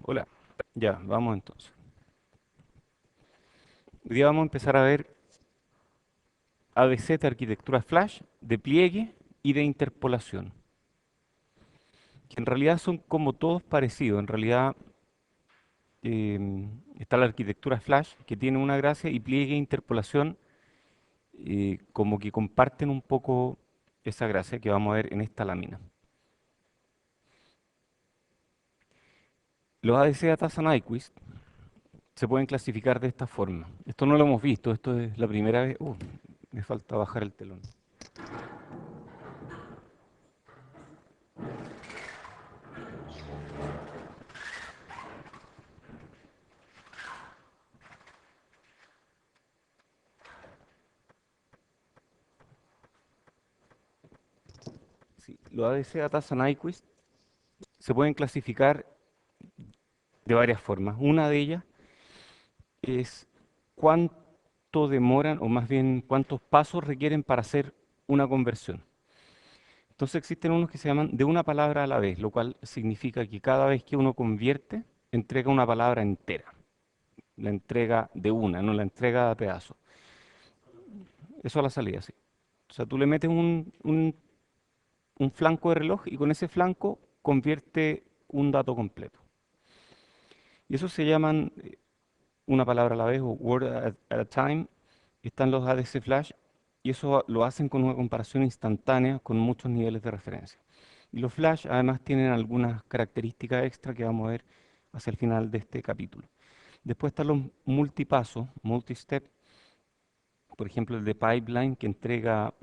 Hola, ya, vamos entonces. Hoy día vamos a empezar a ver ABC de arquitectura Flash, de pliegue y de interpolación, que en realidad son como todos parecidos. En realidad está la arquitectura Flash, que tiene una gracia, y pliegue e interpolación como que comparten un poco esa gracia que vamos a ver en esta lámina. Los ADC Data Nyquist se pueden clasificar de esta forma. Esto no lo hemos visto, esto es la primera vez. Me falta bajar el telón. Sí, los ADC Data Nyquist se pueden clasificar de varias formas. Una de ellas es cuánto demoran, o más bien cuántos pasos requieren para hacer una conversión. Entonces existen unos que se llaman de una palabra a la vez, lo cual significa que cada vez que uno convierte, entrega una palabra entera. La entrega de una, no la entrega a pedazos. Eso a la salida, sí. O sea, tú le metes un flanco de reloj y con ese flanco convierte un dato completo. Y eso se llaman una palabra a la vez o word at a time. Están los ADC Flash y eso lo hacen con una comparación instantánea con muchos niveles de referencia. Y los Flash además tienen algunas características extra que vamos a ver hacia el final de este capítulo. Después están los multipasos, multistep, por ejemplo el de pipeline que entrega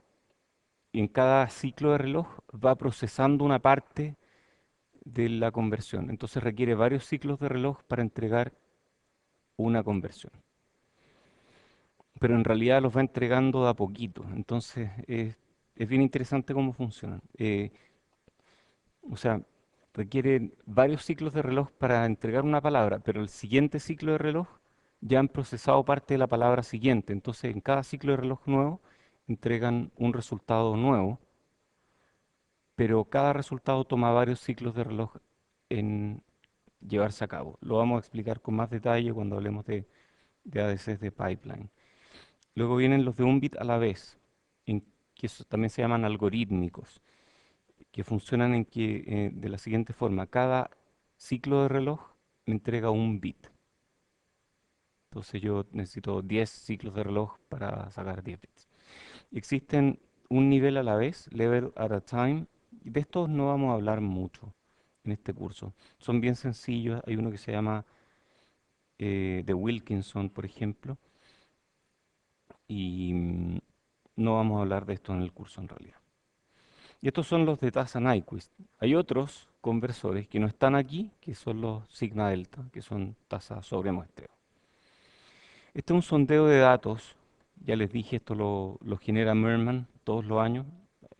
en cada ciclo de reloj va procesando una parte de la conversión. Entonces requiere varios ciclos de reloj para entregar una conversión. Pero en realidad los va entregando de a poquito. Entonces es bien interesante cómo funcionan. O sea, requiere varios ciclos de reloj para entregar una palabra, pero el siguiente ciclo de reloj ya han procesado parte de la palabra siguiente. Entonces en cada ciclo de reloj nuevo entregan un resultado nuevo, pero cada resultado toma varios ciclos de reloj en llevarse a cabo. Lo vamos a explicar con más detalle cuando hablemos de ADCs de pipeline. Luego vienen los de un bit a la vez, que también se llaman algorítmicos, que funcionan de la siguiente forma. Cada ciclo de reloj me entrega un bit. Entonces yo necesito 10 ciclos de reloj para sacar 10 bits. Existen un nivel a la vez, level at a time. Y de estos no vamos a hablar mucho en este curso. Son bien sencillos. Hay uno que se llama de Wilkinson, por ejemplo, y no vamos a hablar de esto en el curso en realidad. Y estos son los de tasa Nyquist. Hay otros conversores que no están aquí, que son los sigma delta, que son tasa sobre muestreo. Este es un sondeo de datos. Ya les dije, esto lo genera Merman todos los años.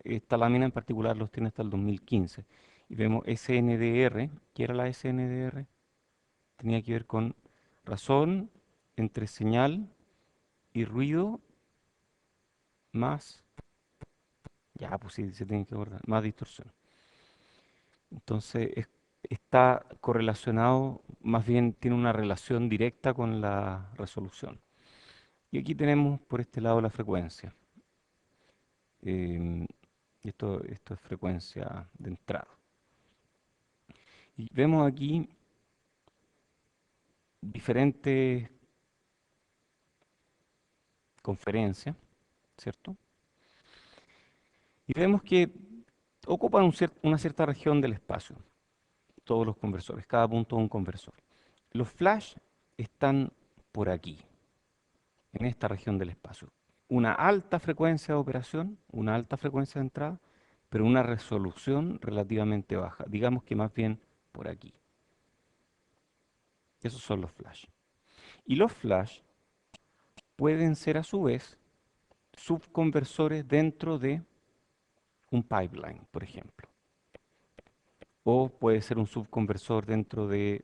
Esta lámina en particular los tiene hasta el 2015. Y vemos SNDR. ¿Qué era la SNDR? Tenía que ver con razón entre señal y ruido más, ya, pues sí, se tiene que acordar, más distorsión. Entonces, está correlacionado, más bien tiene una relación directa con la resolución. Y aquí tenemos por este lado la frecuencia. Em, esto es frecuencia de entrada. Y vemos aquí diferentes conferencias, ¿cierto? Y vemos que ocupan una cierta región del espacio, todos los conversores, cada punto es un conversor. Los flash están por aquí, en esta región del espacio. Una alta frecuencia de operación, una alta frecuencia de entrada, pero una resolución relativamente baja. Digamos que más bien por aquí. Esos son los flash. Y los flash pueden ser a su vez subconversores dentro de un pipeline, por ejemplo. O puede ser un subconversor dentro de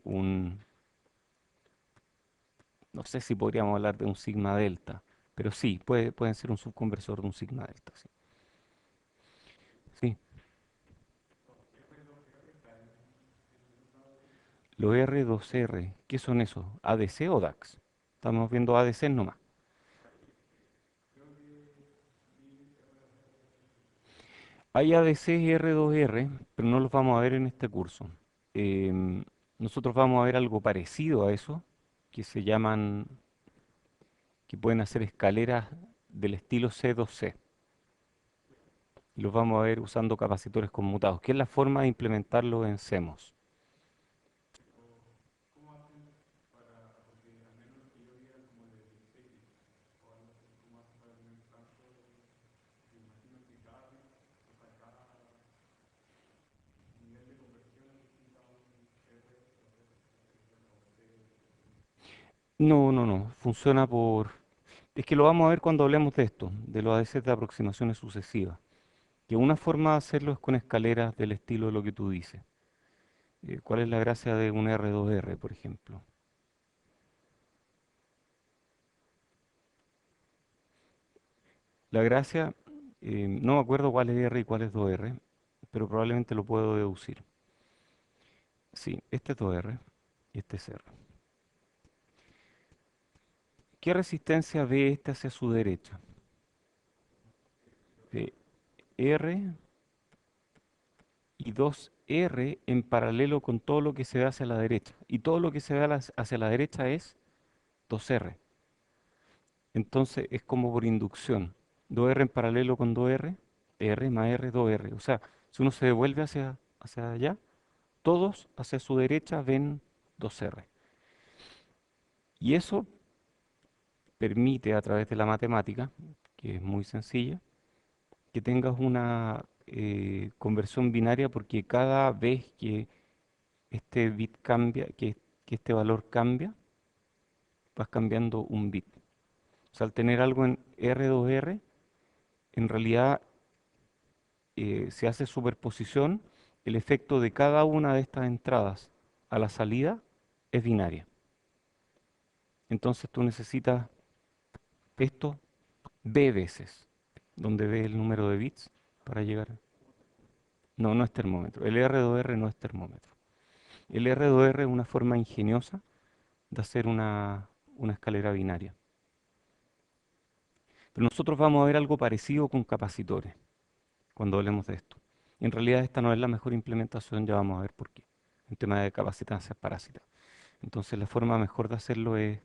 no sé si podríamos hablar de un sigma delta, pero sí, pueden ser un subconversor de un sigma delta. Sí. Sí. Los R2R, ¿qué son esos? ¿ADC o DAX? Estamos viendo ADC nomás. Hay ADC y R2R, pero no los vamos a ver en este curso. Em, Nosotros vamos a ver algo parecido a eso, que se llaman, que pueden hacer escaleras del estilo C2C. Y los vamos a ver usando capacitores conmutados, que es la forma de implementarlo en CMOS. No, no, no, funciona por... Es que lo vamos a ver cuando hablemos de esto, de los ADC de aproximaciones sucesivas. Que una forma de hacerlo es con escaleras del estilo de lo que tú dices. ¿Cuál es la gracia de un R2R, por ejemplo? La gracia, no me acuerdo cuál es R y cuál es 2R, pero probablemente lo puedo deducir. Sí, este es 2R y este es R. ¿Qué resistencia ve este hacia su derecha? Ve R y 2R en paralelo con todo lo que se ve hacia la derecha. Y todo lo que se ve hacia la derecha es 2R. Entonces es como por inducción. 2R en paralelo con 2R, R más R, 2R. O sea, si uno se devuelve hacia allá, todos hacia su derecha ven 2R. Y eso permite a través de la matemática, que es muy sencilla, que tengas una conversión binaria porque cada vez que este bit cambia, que este valor cambia, vas cambiando un bit. O sea, al tener algo en R2R, en realidad se hace superposición, el efecto de cada una de estas entradas a la salida es binaria. Entonces tú necesitas esto B veces, donde B el número de bits para llegar. No, no es termómetro. El R2R no es termómetro. El R2R es una forma ingeniosa de hacer una escalera binaria. Pero nosotros vamos a ver algo parecido con capacitores cuando hablemos de esto. En realidad esta no es la mejor implementación, ya vamos a ver por qué. En tema de capacitancia parásita. Entonces la forma mejor de hacerlo es,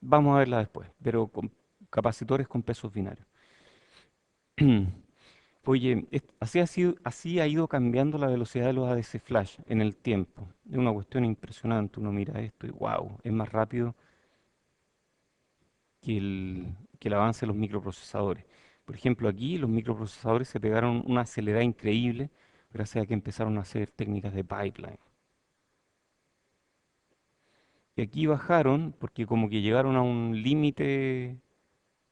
vamos a verla después, pero con capacitores con pesos binarios. Oye, así ha ido cambiando la velocidad de los ADC flash en el tiempo. Es una cuestión impresionante. Uno mira esto y wow, es más rápido que el avance de los microprocesadores. Por ejemplo, aquí los microprocesadores se pegaron una acelerada increíble gracias a que empezaron a hacer técnicas de pipeline. Y aquí bajaron porque como que llegaron a un límite,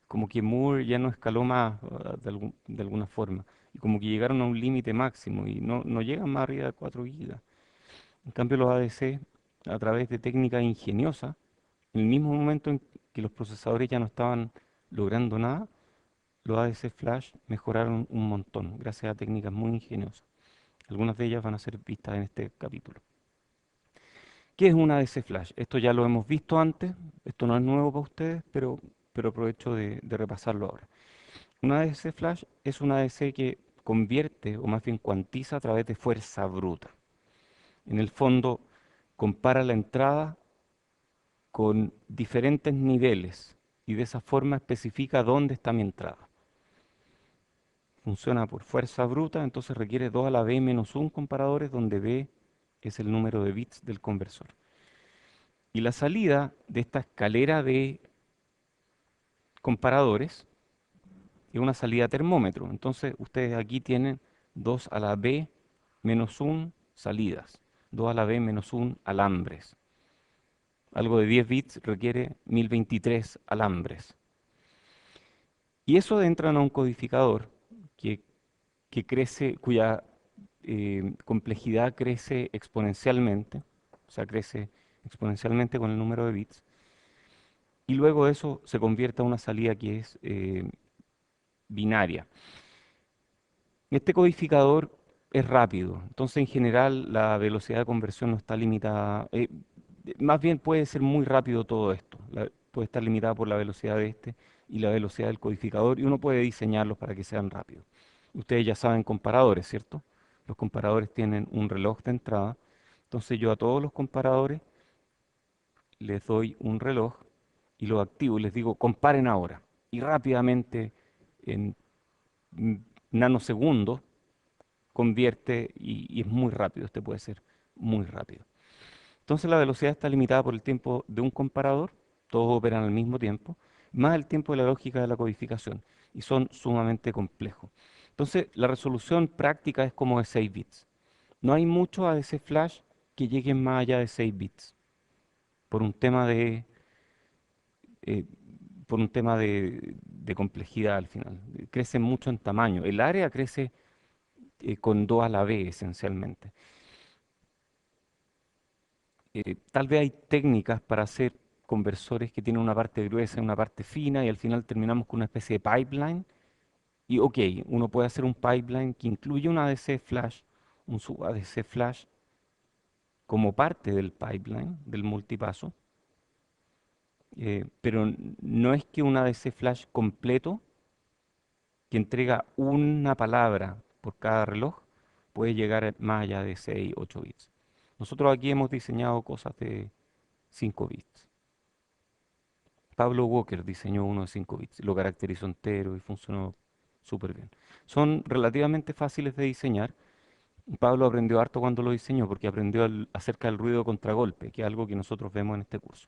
como que Moore ya no escaló más de alguna forma. Y como que llegaron a un límite máximo y no llegan más arriba de 4 gigas. En cambio, los ADC, a través de técnicas ingeniosas, en el mismo momento en que los procesadores ya no estaban logrando nada, los ADC Flash mejoraron un montón gracias a técnicas muy ingeniosas. Algunas de ellas van a ser vistas en este capítulo. ¿Qué es un ADC Flash? Esto ya lo hemos visto antes, esto no es nuevo para ustedes, pero aprovecho de repasarlo ahora. Un ADC Flash es un ADC que convierte, o más bien cuantiza a través de fuerza bruta. En el fondo, compara la entrada con diferentes niveles y de esa forma especifica dónde está mi entrada. Funciona por fuerza bruta, entonces requiere 2 a la b menos 1 comparadores, donde b es el número de bits del conversor. Y la salida de esta escalera de comparadores es una salida termómetro. Entonces ustedes aquí tienen 2 a la b menos 1 salidas, 2 a la b menos 1 alambres. Algo de 10 bits requiere 1023 alambres. Y eso entran a un codificador que, que crece, cuya complejidad crece exponencialmente, o sea, crece exponencialmente con el número de bits, y luego eso se convierte a una salida que es binaria. Este codificador es rápido. Entonces, en general, la velocidad de conversión no está limitada. Más bien puede ser muy rápido todo esto. Puede estar limitada por la velocidad de este y la velocidad del codificador, y uno puede diseñarlos para que sean rápidos. Ustedes ya saben comparadores, ¿cierto? Los comparadores tienen un reloj de entrada. Entonces, yo a todos los comparadores les doy un reloj y lo activo y les digo, comparen ahora. Y rápidamente, en mm, nanosegundos, convierte y es muy rápido, este puede ser muy rápido. Entonces la velocidad está limitada por el tiempo de un comparador, todos operan al mismo tiempo, más el tiempo de la lógica de la codificación, y son sumamente complejos. Entonces la resolución práctica es como de 6 bits. No hay muchos ADC flash que lleguen más allá de 6 bits, por un tema de, eh, de complejidad al final. Crecen mucho en tamaño. El área crece con 2 a la b esencialmente. Tal vez hay técnicas para hacer conversores que tienen una parte gruesa y una parte fina y al final terminamos con una especie de pipeline. Y ok, uno puede hacer un pipeline que incluye un ADC flash, un sub ADC flash como parte del pipeline, del multipaso, pero no es que un ADC flash completo que entrega una palabra por cada reloj puede llegar más allá de 6, 8 bits. Nosotros aquí hemos diseñado cosas de 5 bits. Pablo Walker diseñó uno de 5 bits, lo caracterizó entero y funcionó súper bien. Son relativamente fáciles de diseñar. Pablo aprendió harto cuando lo diseñó porque aprendió acerca del ruido contragolpe, que es algo que nosotros vemos en este curso.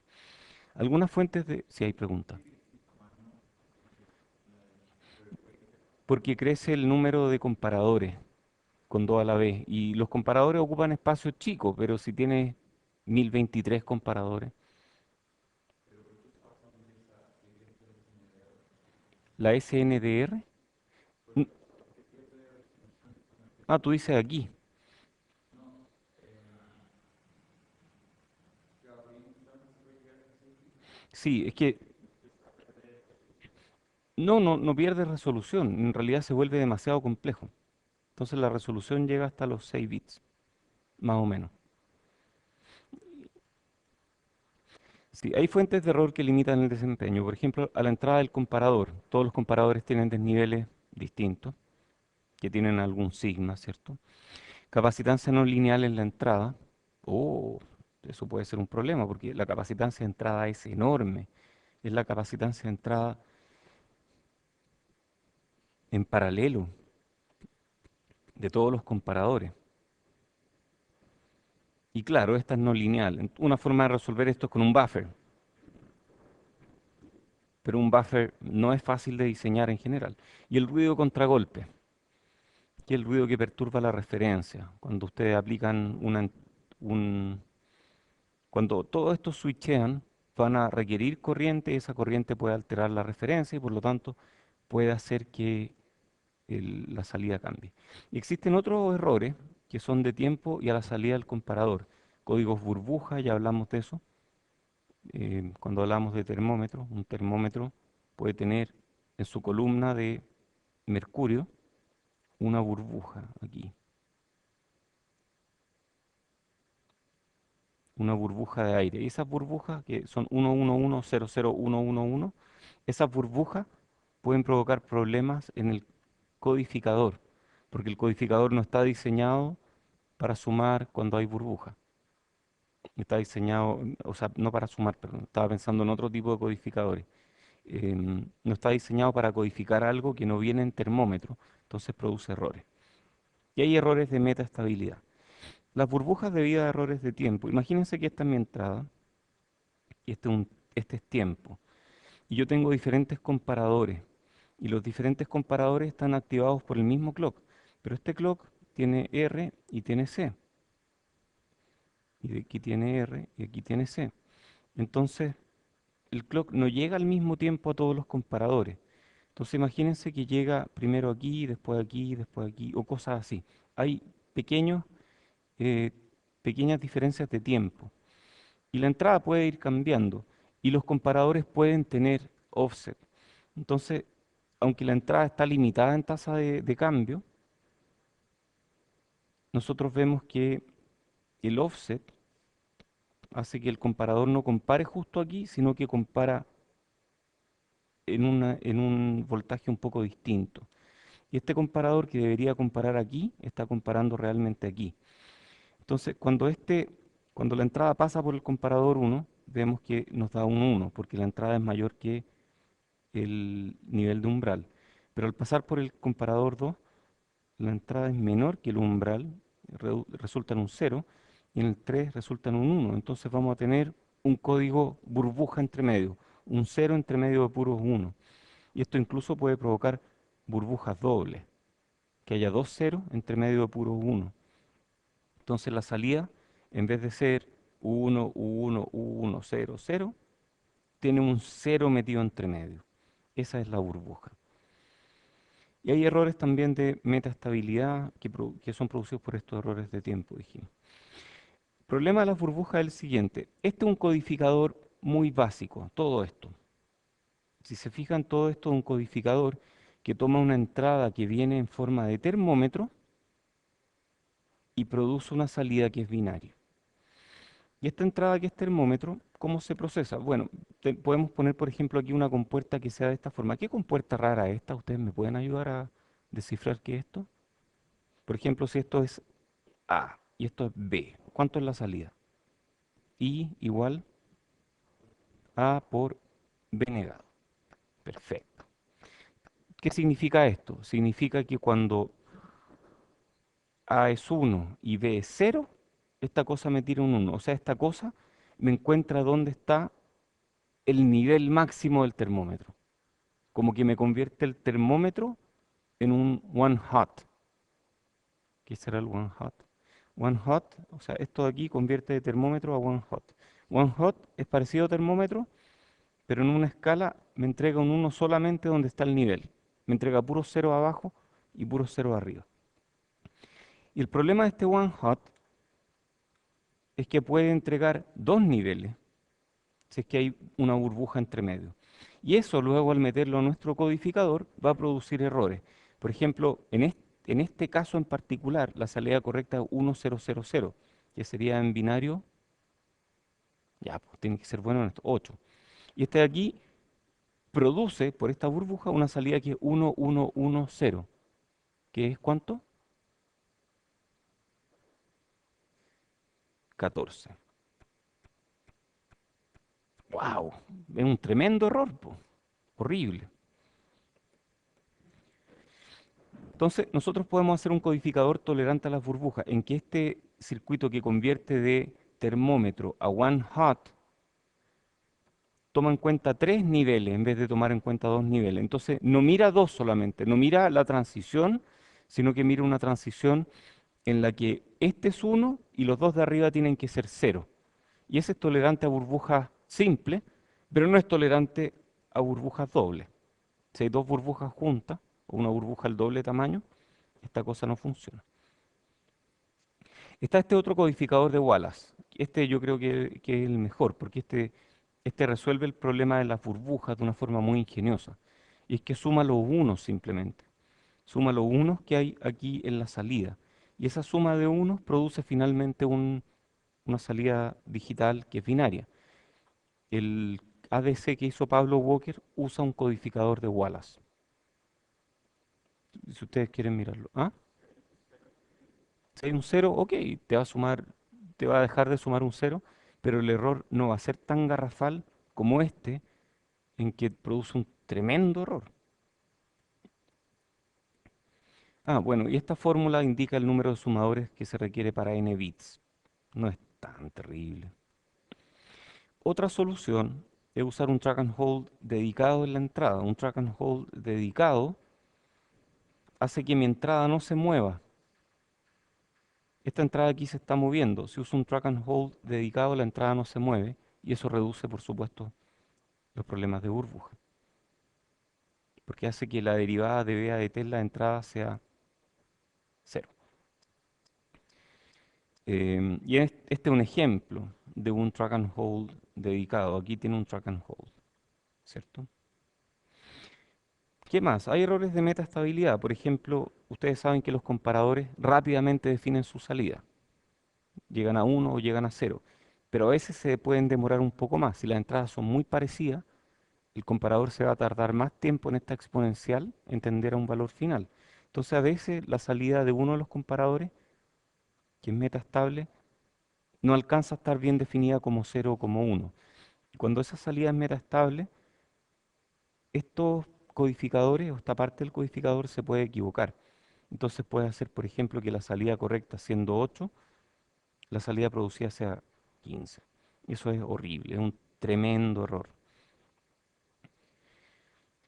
Algunas fuentes de... Si hay preguntas. Porque crece el número de comparadores con 2 a la vez. Y los comparadores ocupan espacios chicos, pero si tienes 1023 comparadores, la SNDR... n- Ah, tú dices aquí. Sí, es que no pierde resolución, en realidad se vuelve demasiado complejo. Entonces la resolución llega hasta los 6 bits, más o menos. Sí, hay fuentes de error que limitan el desempeño. Por ejemplo, a la entrada del comparador. Todos los comparadores tienen desniveles distintos, que tienen algún sigma, ¿cierto? Capacitancia no lineal en la entrada. Oh, eso puede ser un problema porque la capacitancia de entrada es enorme. Es la capacitancia de entrada en paralelo de todos los comparadores. Y claro, esta es no lineal. Una forma de resolver esto es con un buffer, pero un buffer no es fácil de diseñar en general. Y el ruido contragolpe, que es el ruido que perturba la referencia. Cuando ustedes aplican un... Cuando todos estos switchean, van a requerir corriente, y esa corriente puede alterar la referencia y por lo tanto puede hacer que la salida cambie. Y existen otros errores que son de tiempo y a la salida del comparador. Códigos burbuja, ya hablamos de eso. Cuando hablamos de termómetro, un termómetro puede tener en su columna de mercurio una burbuja aquí, una burbuja de aire. Y esas burbujas, que son 1110011, esas burbujas pueden provocar problemas en el codificador, porque el codificador no está diseñado para sumar cuando hay burbuja. Está diseñado, o sea, no para sumar, perdón, estaba pensando en otro tipo de codificadores. No está diseñado para codificar algo que no viene en termómetro, entonces produce errores. Y hay errores de metaestabilidad. Las burbujas debido a errores de tiempo. Imagínense que esta es mi entrada y este es tiempo. Y yo tengo diferentes comparadores. Y los diferentes comparadores están activados por el mismo clock. Pero este clock tiene R y tiene C. Y de aquí tiene R y aquí tiene C. Entonces, el clock no llega al mismo tiempo a todos los comparadores. Entonces imagínense que llega primero aquí, después aquí, o cosas así. Hay pequeños, eh, pequeñas diferencias de tiempo. Y la entrada puede ir cambiando. Y los comparadores pueden tener offset. Entonces, aunque la entrada está limitada en tasa de cambio, nosotros vemos que el offset hace que el comparador no compare justo aquí, sino que compara en un voltaje un poco distinto. Y este comparador que debería comparar aquí, está comparando realmente aquí. Entonces, cuando la entrada pasa por el comparador 1, vemos que nos da un 1, porque la entrada es mayor que el nivel de umbral. Pero al pasar por el comparador 2, la entrada es menor que el umbral, resulta en un 0, y en el 3 resulta en un 1. Entonces vamos a tener un código burbuja entre medio, un 0 entre medio de puros 1. Y esto incluso puede provocar burbujas dobles, que haya dos ceros entre medio de puros 1. Entonces la salida, en vez de ser 1, 1, 1, 0, 0, tiene un 0 metido entre medio. Esa es la burbuja. Y hay errores también de metaestabilidad que son producidos por estos errores de tiempo, dijimos. El problema de las burbujas es el siguiente. Este es un codificador muy básico, todo esto. Si se fijan, todo esto es un codificador que toma una entrada que viene en forma de termómetro y produce una salida que es binaria. Y esta entrada que es termómetro, ¿cómo se procesa? Bueno, podemos poner, por ejemplo, aquí una compuerta que sea de esta forma. ¿Qué compuerta rara es esta? ¿Ustedes me pueden ayudar a descifrar qué es esto? Por ejemplo, si esto es A y esto es B, ¿cuánto es la salida? I igual A por B negado. Perfecto. ¿Qué significa esto? Significa que cuando A es 1 y B es 0, esta cosa me tira un 1. O sea, esta cosa me encuentra dónde está el nivel máximo del termómetro. Como que me convierte el termómetro en un one hot. ¿Qué será el one hot? One hot, o sea, esto de aquí convierte de termómetro a one hot. One hot es parecido a termómetro, pero en una escala me entrega un 1 solamente donde está el nivel. Me entrega puro 0 abajo y puro 0 arriba. Y el problema de este one hot es que puede entregar dos niveles si es que hay una burbuja entre medio. Y eso luego al meterlo a nuestro codificador va a producir errores. Por ejemplo, en este caso en particular, la salida correcta es 1000, que sería en binario, ya, pues tiene que ser bueno en esto, 8. Y este de aquí produce por esta burbuja una salida que es 1110, que es ¿cuánto? 14. ¡Wow! Es un tremendo error, po. Horrible. Entonces, nosotros podemos hacer un codificador tolerante a las burbujas, en que este circuito que convierte de termómetro a one hot toma en cuenta tres niveles en vez de tomar en cuenta dos niveles. Entonces, no mira dos solamente, no mira la transición, sino que mira una transición en la que este es uno y los dos de arriba tienen que ser cero. Y ese es tolerante a burbujas simples, pero no es tolerante a burbujas dobles. Si hay dos burbujas juntas, o una burbuja al doble tamaño, esta cosa no funciona. Está este otro codificador de Wallace. Este yo creo que es el mejor, porque este resuelve el problema de las burbujas de una forma muy ingeniosa. Y es que suma los unos simplemente. Suma los unos que hay aquí en la salida. Y esa suma de unos produce finalmente una salida digital que es binaria. El ADC que hizo Pablo Walker usa un codificador de Wallace. Si ustedes quieren mirarlo. ¿Ah? Si hay un cero, ok, te va a sumar, te va a dejar de sumar un cero, pero el error no va a ser tan garrafal como este, en que produce un tremendo error. Ah, bueno, y esta fórmula indica el número de sumadores que se requiere para n bits. No es tan terrible. Otra solución es usar un track and hold dedicado en la entrada. Un track and hold dedicado hace que mi entrada no se mueva. Esta entrada aquí se está moviendo. Si uso un track and hold dedicado, la entrada no se mueve y eso reduce, por supuesto, los problemas de burbuja, porque hace que la derivada de BA de T en la entrada sea cero. Este es un ejemplo de un track and hold dedicado. Aquí tiene un track and hold, ¿cierto? ¿Qué más? Hay errores de metaestabilidad. Por ejemplo, ustedes saben que los comparadores rápidamente definen su salida. Llegan a uno o llegan a cero. Pero a veces se pueden demorar un poco más. Si las entradas son muy parecidas, el comparador se va a tardar más tiempo en esta exponencial en tender a un valor final. Entonces, a veces la salida de uno de los comparadores, que es metaestable, no alcanza a estar bien definida como cero o como uno. Cuando esa salida es metaestable, estos codificadores o esta parte del codificador se puede equivocar. Entonces puede hacer, por ejemplo, que la salida correcta siendo 8, la salida producida sea 15. Eso es horrible, es un tremendo error.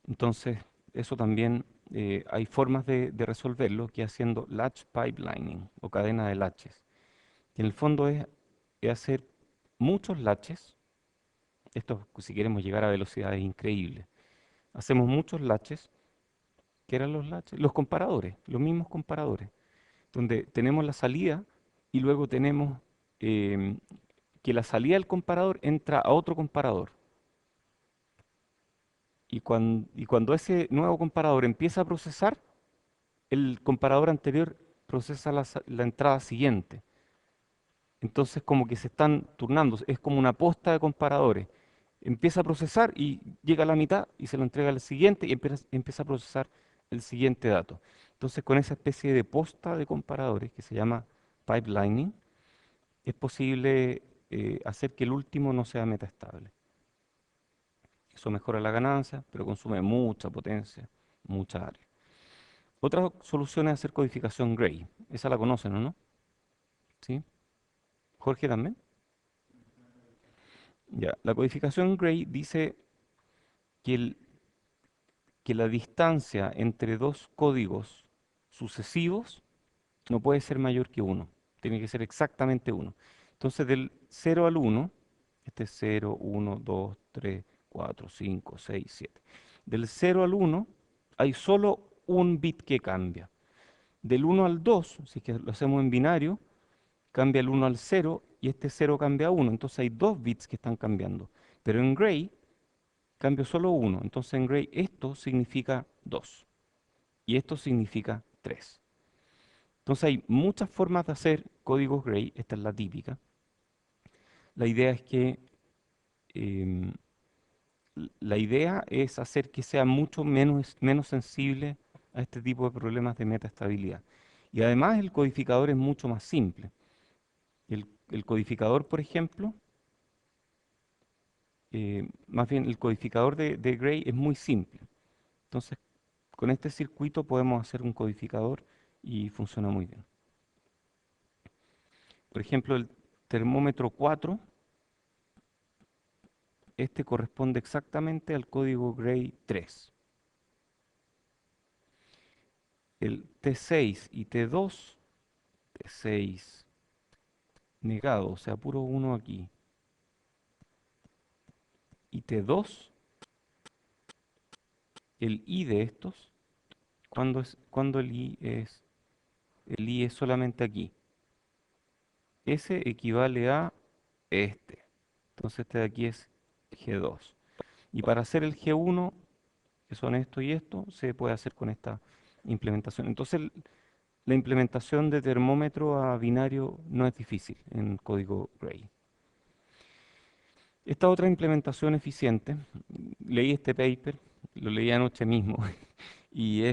Entonces, eso también hay formas de resolverlo, que haciendo latch pipelining o cadena de latches. Que en el fondo es hacer muchos latches. Esto si queremos llegar a velocidades increíbles. Hacemos muchos latches. ¿Qué eran los latches? Los comparadores, los mismos comparadores, donde tenemos la salida y luego tenemos em, que la salida del comparador entra a otro comparador. Y cuando ese nuevo comparador empieza a procesar, el comparador anterior procesa la entrada siguiente. Entonces como que se están turnando, es como una posta de comparadores. Empieza a procesar y llega a la mitad y se lo entrega al siguiente y empieza a procesar el siguiente dato. Entonces con esa especie de posta de comparadores que se llama pipelining, es posible hacer que el último no sea metaestable. Eso mejora la ganancia, pero consume mucha potencia, mucha área. Otra solución es hacer codificación Gray. Esa la conocen, ¿o no? ¿Sí? Jorge también. Ya, la codificación Gray dice que, que la distancia entre dos códigos sucesivos no puede ser mayor que uno. Tiene que ser exactamente uno. Entonces, del 0 al 1, este es 0, 1, 2, 3, 4, 5, 6, 7. Del 0 al 1 hay solo un bit que cambia. Del 1 al 2, si es que lo hacemos en binario, cambia el 1 al 0 y este 0 cambia a 1. Entonces hay dos bits que están cambiando. Pero en Gray cambio solo uno. Entonces en Gray esto significa 2 y esto significa 3. Entonces hay muchas formas de hacer códigos Gray. Esta es la típica. La idea es que em, la idea es hacer que sea mucho menos sensible a este tipo de problemas de metaestabilidad. Y además el codificador es mucho más simple. El codificador, por ejemplo, más bien el codificador de Gray es muy simple. Entonces, con este circuito podemos hacer un codificador y funciona muy bien. Por ejemplo, el termómetro 4, este corresponde exactamente al código Gray 3. El T6 y T2, T6 negado, o sea, puro 1 aquí, y T2, el I de estos, cuando el I es solamente aquí. Ese equivale a este. Entonces este de aquí es G2. Y para hacer el G1, que son esto y esto, se puede hacer con esta implementación. Entonces la implementación de termómetro a binario no es difícil en código Gray. Esta otra implementación eficiente, leí este paper, lo leí anoche mismo, y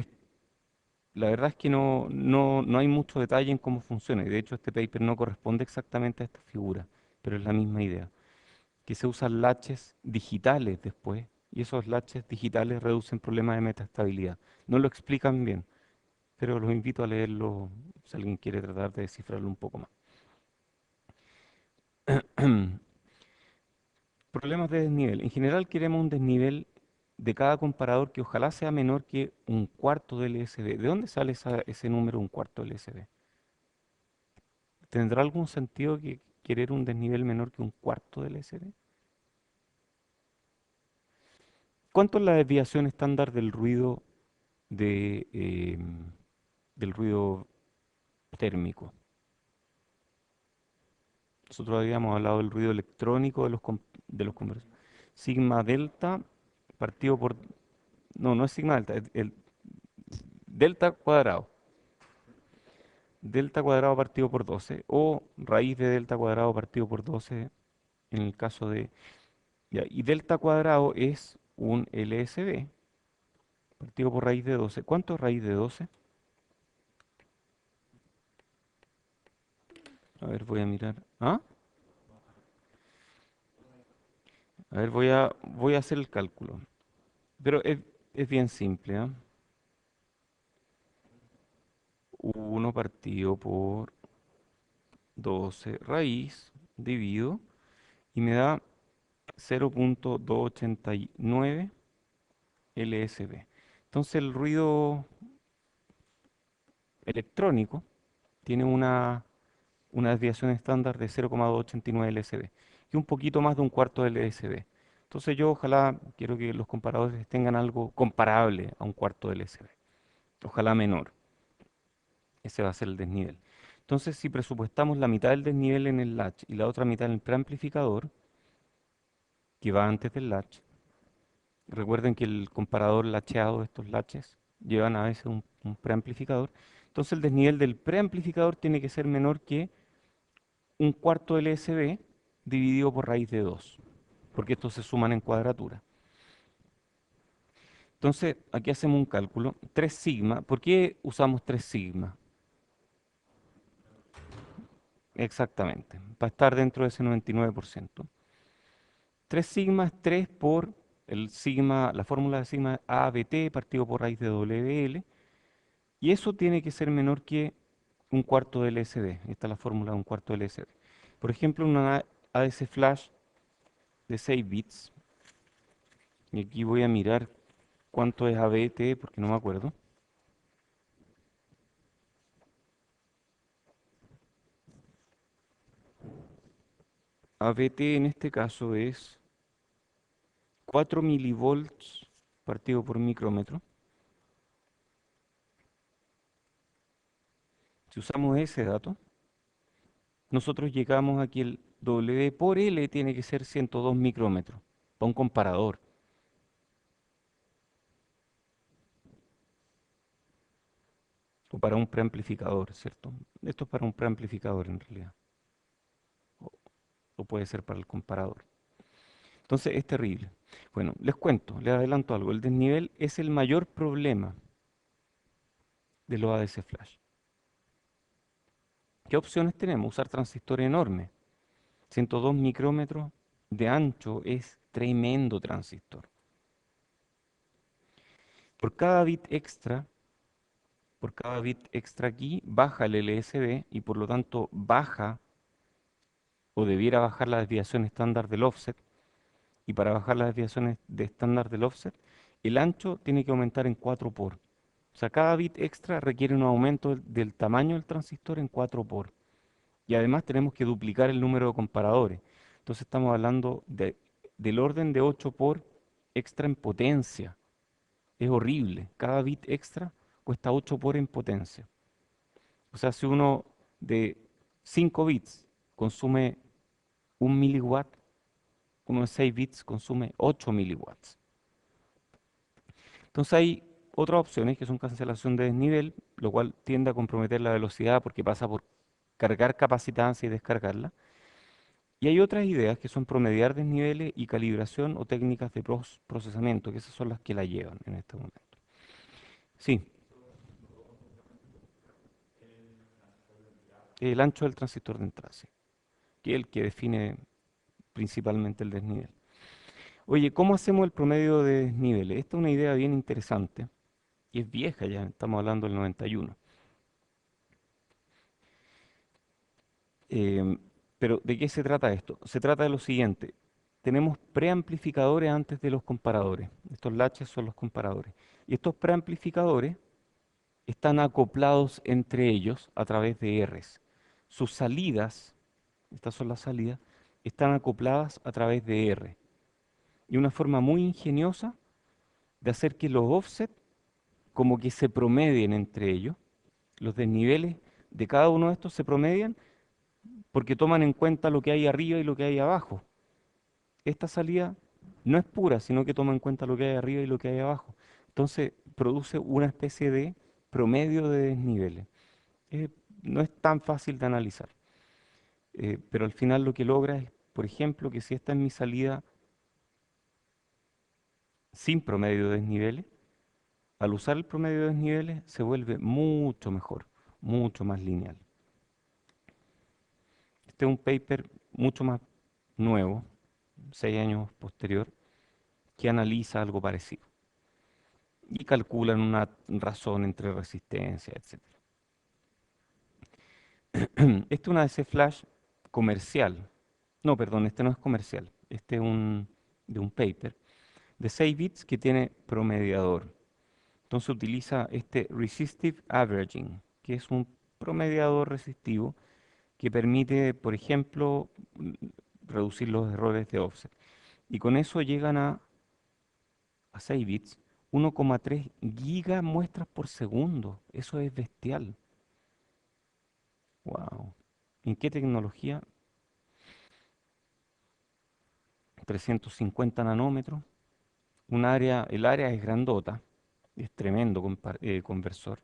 la verdad es que no hay mucho detalle en cómo funciona. Y de hecho este paper no corresponde exactamente a esta figura, pero es la misma idea, que se usan latches digitales después, y esos latches digitales reducen problemas de metaestabilidad. No lo explican bien, pero los invito a leerlo si alguien quiere tratar de descifrarlo un poco más. Problemas de desnivel. En general queremos un desnivel de cada comparador que ojalá sea menor que un cuarto del LSB. ¿De dónde sale ese número, un cuarto del LSB? ¿Tendrá algún sentido que querer un desnivel menor que un cuarto del LSB? ¿Cuánto es la desviación estándar del ruido del ruido térmico? Nosotros habíamos hablado del ruido electrónico de los conversores. Sigma delta partido por No, no es sigma delta, es el delta cuadrado. Delta cuadrado partido por 12 o raíz de delta cuadrado partido por 12 en el caso de... Ya, y delta cuadrado es un LSB partido por raíz de 12. ¿Cuánto es raíz de 12? A ver, voy a mirar. ¿Ah? A ver, voy a hacer el cálculo. Pero es bien simple, ¿ah? 1 partido por 12 raíz dividido y me da 0.289 LSB. Entonces el ruido electrónico tiene una desviación estándar de 0,289 LSB y un poquito más de un cuarto de LSB. Entonces yo ojalá quiero que los comparadores tengan algo comparable a un cuarto de LSB, ojalá menor. Ese va a ser el desnivel. Entonces si presupuestamos la mitad del desnivel en el latch y la otra mitad en el preamplificador, que va antes del latch, recuerden que el comparador latcheado, estos latches, llevan a veces un preamplificador. Entonces el desnivel del preamplificador tiene que ser menor que un cuarto LSB dividido por raíz de 2, porque estos se suman en cuadratura. Entonces, aquí hacemos un cálculo. 3 sigma. ¿Por qué usamos 3 sigma? Exactamente, para estar dentro de ese 99%. 3 sigma es 3 por el sigma, la fórmula de sigma es ABT partido por raíz de WL, y eso tiene que ser menor que un cuarto de LSD. Esta es la fórmula de un cuarto de LSD. Por ejemplo, una ADC flash de 6 bits, y aquí voy a mirar cuánto es ABT porque no me acuerdo. ABT en este caso es 4 milivolts partido por micrómetro. Si usamos ese dato, nosotros llegamos a que el W por L tiene que ser 102 micrómetros para un comparador o para un preamplificador, ¿cierto? Esto es para un preamplificador en realidad, o, o puede ser para el comparador. Entonces es terrible. Bueno, les cuento, les adelanto algo. El desnivel es el mayor problema de los ADC flash. ¿Qué opciones tenemos? Usar transistores enormes. 102 micrómetros de ancho es tremendo transistor. Por cada bit extra, por cada bit extra aquí, baja el LSB y por lo tanto baja o debiera bajar la desviación estándar del offset. Y para bajar las desviaciones de estándar del offset, el ancho tiene que aumentar en 4 por. O sea, cada bit extra requiere un aumento del tamaño del transistor en 4 por. Y además tenemos que duplicar el número de comparadores. Entonces estamos hablando del orden de 8 por extra en potencia. Es horrible. Cada bit extra cuesta 8 por en potencia. O sea, si uno de 5 bits consume 1 miliwatt, uno de 6 bits consume 8 miliwatts. Entonces hay otras opciones que son cancelación de desnivel, lo cual tiende a comprometer la velocidad porque pasa por cargar capacitancia y descargarla. Y hay otras ideas que son promediar desniveles y calibración o técnicas de procesamiento, que esas son las que la llevan en este momento. Sí, el ancho del transistor de entrada, sí, que es el que define principalmente el desnivel. Oye, ¿cómo hacemos el promedio de desniveles? Esta es una idea bien interesante y es vieja ya, estamos hablando del 91. Em, pero ¿de qué se trata esto? Se trata de lo siguiente. Tenemos preamplificadores antes de los comparadores. Estos latches son los comparadores. Y estos preamplificadores están acoplados entre ellos a través de Rs. Sus salidas, estas son las salidas, están acopladas a través de R. Y una forma muy ingeniosa de hacer que los offset como que se promedien entre ellos. Los desniveles de cada uno de estos se promedian porque toman en cuenta lo que hay arriba y lo que hay abajo. Esta salida no es pura, sino que toma en cuenta lo que hay arriba y lo que hay abajo. Entonces produce una especie de promedio de desniveles. Eh, no es tan fácil de analizar, pero al final lo que logra es, por ejemplo, que si esta es mi salida sin promedio de desniveles, al usar el promedio de desniveles se vuelve mucho mejor, mucho más lineal. Este es un paper mucho más nuevo, 6 años posterior, que analiza algo parecido y calculan una razón entre resistencia, etcétera. Este es una DC flash comercial. No, perdón, este no es comercial. Este es de un paper de 6 bits que tiene promediador. Entonces utiliza este resistive averaging, que es un promediador resistivo que permite, por ejemplo, reducir los errores de offset. Y con eso llegan a 6 bits, 1,3 giga muestras por segundo. Eso es bestial. Wow. ¿En qué tecnología? 350 nanómetros. El área es grandota, es tremendo conversor.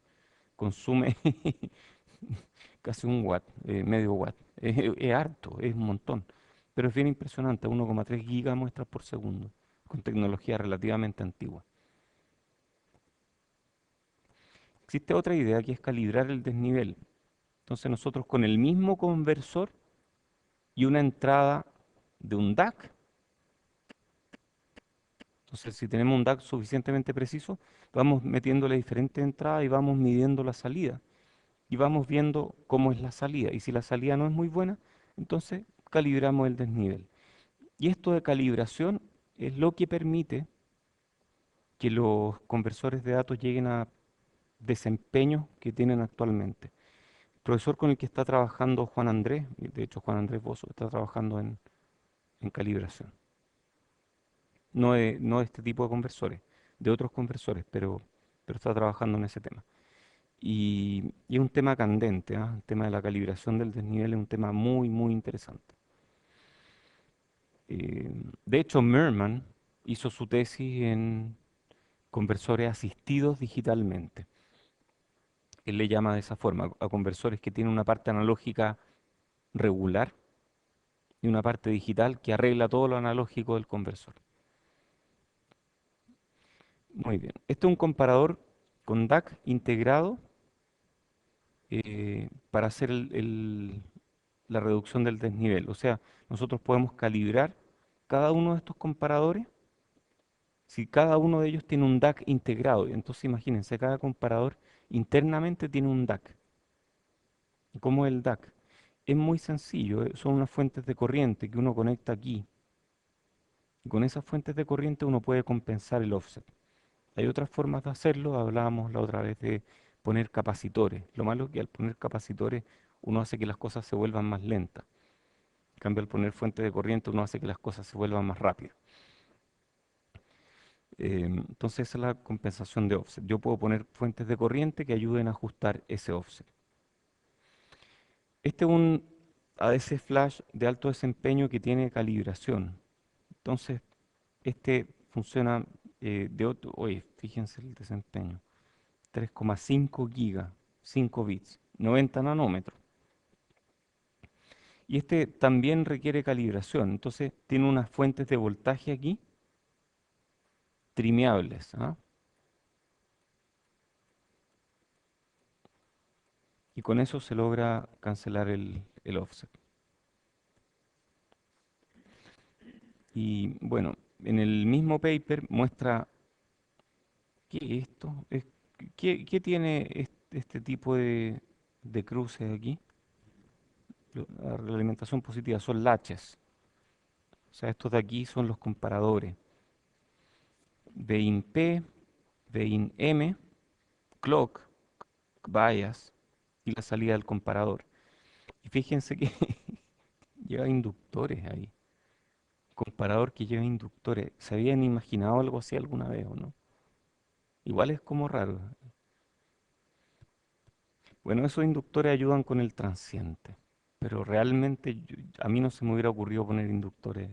Consume casi un watt, medio watt. Es harto, es un montón. Pero es bien impresionante, 1,3 gigas muestras por segundo, con tecnología relativamente antigua. Existe otra idea que es calibrar el desnivel. Entonces nosotros con el mismo conversor y una entrada de un DAC, entonces si tenemos un DAC suficientemente preciso, vamos metiéndole diferentes entradas y vamos midiendo la salida. Y vamos viendo cómo es la salida. Y si la salida no es muy buena, entonces calibramos el desnivel. Y esto de calibración es lo que permite que los conversores de datos lleguen a desempeños que tienen actualmente. El profesor con el que está trabajando Juan Andrés, y de hecho Juan Andrés Bozo está trabajando en calibración. No de este tipo de conversores, de otros conversores, pero está trabajando en ese tema. Y es un tema candente, ¿ah? El tema de la calibración del desnivel es un tema muy, muy interesante. De hecho, Merman hizo su tesis en conversores asistidos digitalmente. Él le llama de esa forma a conversores que tienen una parte analógica regular y una parte digital que arregla todo lo analógico del conversor. Muy bien. Este es un comparador con DAC integrado para hacer la reducción del desnivel. O sea, nosotros podemos calibrar cada uno de estos comparadores si cada uno de ellos tiene un DAC integrado. Entonces imagínense, cada comparador internamente tiene un DAC. ¿Cómo es el DAC? Es muy sencillo, son unas fuentes de corriente que uno conecta aquí. Y con esas fuentes de corriente uno puede compensar el offset. Hay otras formas de hacerlo, hablábamos la otra vez de poner capacitores. Lo malo es que al poner capacitores uno hace que las cosas se vuelvan más lentas. En cambio, al poner fuentes de corriente uno hace que las cosas se vuelvan más rápidas. Entonces esa es la compensación de offset. Yo puedo poner fuentes de corriente que ayuden a ajustar ese offset. Este es un ADC flash de alto desempeño que tiene calibración. Entonces, este funciona oye, fíjense el desempeño. 3,5 gigas, 5 bits, 90 nanómetros. Y este también requiere calibración. Entonces, tiene unas fuentes de voltaje aquí, trimeables, ¿ah? Y con eso se logra cancelar el offset. Y bueno, en el mismo paper muestra que esto es, ¿qué tiene este tipo de cruces aquí? La realimentación positiva son latches. O sea, estos de aquí son los comparadores. Bin P, Bin M, clock, bias y la salida del comparador. Y fíjense que lleva inductores ahí. Comparador que lleva inductores. ¿Se habían imaginado algo así alguna vez o no? Igual es como raro. Bueno, esos inductores ayudan con el transiente, pero realmente a mí no se me hubiera ocurrido poner inductores